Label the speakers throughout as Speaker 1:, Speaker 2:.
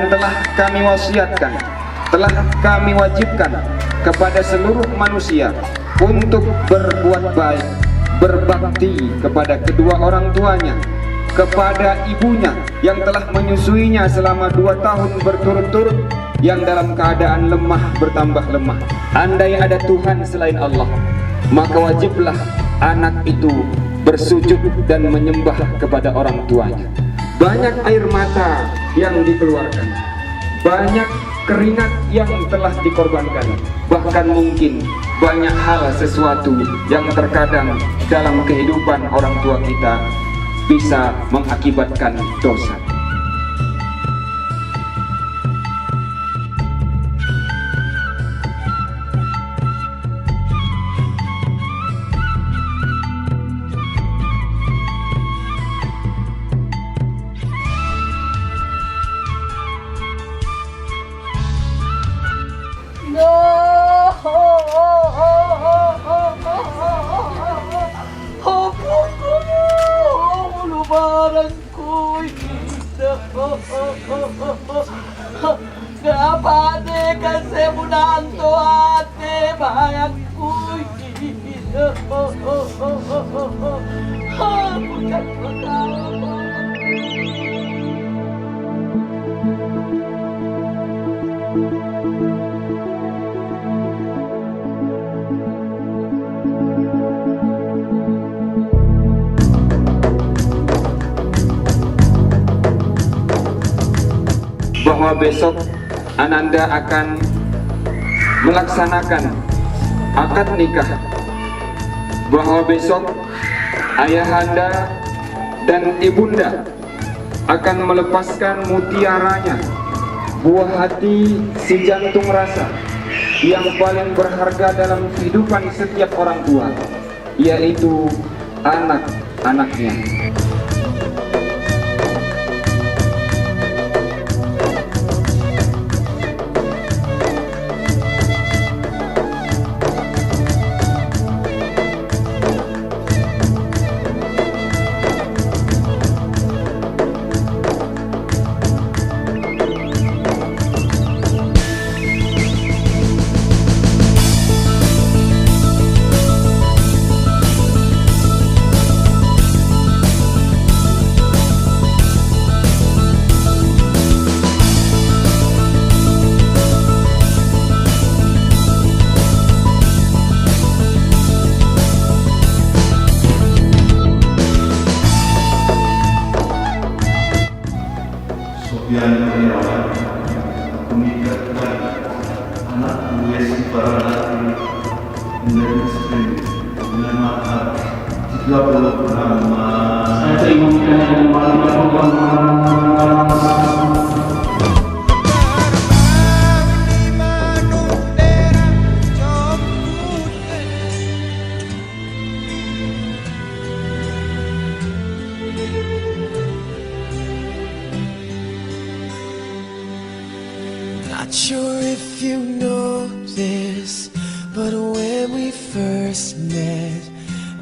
Speaker 1: yang telah kami wasiatkan, telah kami wajibkan kepada seluruh manusia untuk berbuat baik, berbakti kepada kedua orang tuanya, kepada ibunya yang telah menyusuinya selama 2 tahun berturut-turut, yang dalam keadaan lemah bertambah lemah. Andai ada Tuhan selain Allah, maka wajiblah anak itu bersujud dan menyembah kepada orang tuanya. Banyak air mata yang dikeluarkan, banyak keringat yang telah dikorbankan, bahkan mungkin banyak hal sesuatu yang terkadang dalam kehidupan orang tua kita bisa mengakibatkan dosa.
Speaker 2: Kenapa ate kasi munanto ate bayangku bukan
Speaker 1: bahwa besok Ananda akan melaksanakan akad nikah, bahwa besok ayahanda dan ibunda akan melepaskan mutiaranya, buah hati si jantung rasa yang paling berharga dalam kehidupan setiap orang tua, yaitu anak-anaknya.
Speaker 3: Sofian Kurniawan menikahkan anak gue si Paranati menjadi istri dengan mahar 30 gram emas. Saya terima nikahnya dengan malam
Speaker 4: Not sure if you know this, but when we first met,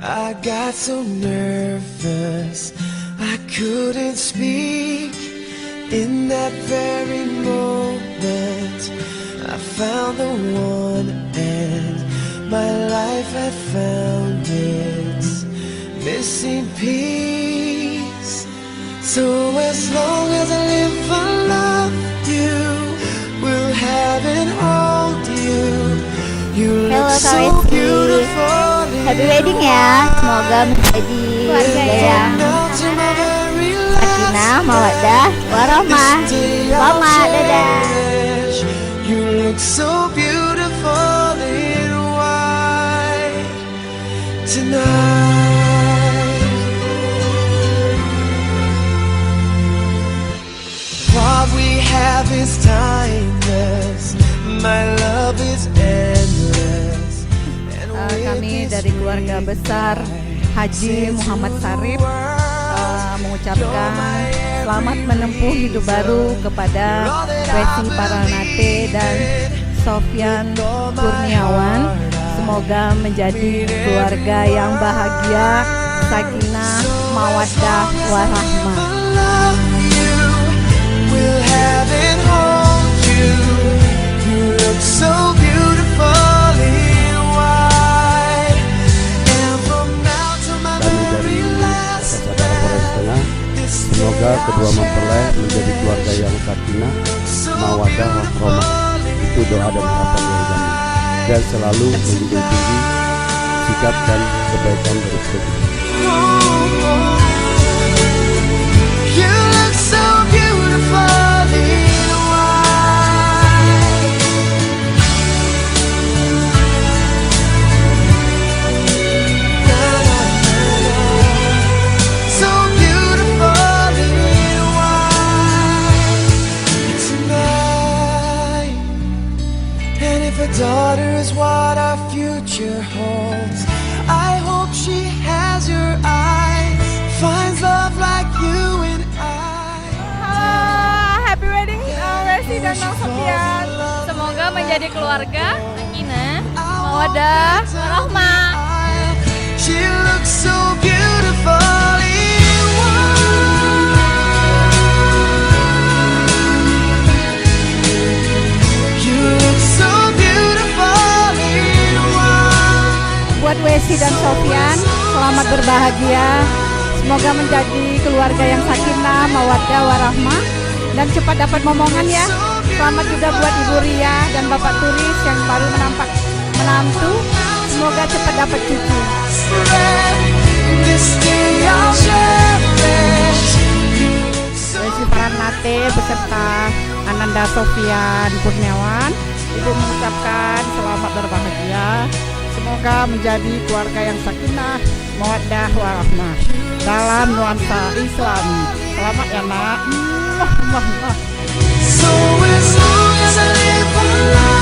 Speaker 4: I got so nervous I couldn't speak. In that very moment, I found the one, and my life had found its missing piece. So as long as I live, I love you. We'll have and hold you. You look so beautiful.
Speaker 5: Happy wedding ya. Semoga menjadi keluarga yang sakinah, mawaddah, warahmah. Selamat, dadah.
Speaker 4: You look so beautiful in white tonight. What we have is timeless. My love is endless.
Speaker 6: Kami dari keluarga besar Haji Muhammad Sarip mengucapkan selamat menempuh hidup baru kepada Wesi Paranate dan Sofian Kurniawan. Semoga menjadi keluarga yang bahagia, sakinah, mawaddah, warahmah.
Speaker 4: We'll have it all. look so beautiful in white. And from now to my
Speaker 7: Kami dari
Speaker 4: very last
Speaker 7: Saudara Polres Tengah, semoga kedua mempelai menjadi keluarga yang sakinah, mawaddah, warahmah. Itu doa dan harapan dari kami, dan selalu menjunjung tinggi sikap dan kebaikan dari kita.
Speaker 4: You look so beautiful in white. So beautiful in white tonight. And if a daughter is what our future holds, I hope she has your eyes, finds love like you and I.
Speaker 6: Happy wedding Resi dan Bang Sofian. Semoga menjadi keluarga sakinah, mawaddah, warahmah.
Speaker 4: She looks so beautiful in white. You look so beautiful in white.
Speaker 6: Buat Wesi dan Sofian, selamat berbahagia. Semoga menjadi keluarga yang sakinah, mawaddah, warahmah, dan cepat dapat momongan ya. Selamat juga buat Ibu Ria dan Bapak Turis yang baru menantu. Semoga cepat dapat cucu.
Speaker 4: This day I'll cherish.
Speaker 6: Wesi Paranate beserta Ananda Sofian Kurniawan, Ibu mengucapkan selamat berbahagia. Semoga menjadi keluarga yang sakinah, mawaddah, warahmah dalam nuansa Islami. Selamat ya nak.
Speaker 4: So as long as I live my life.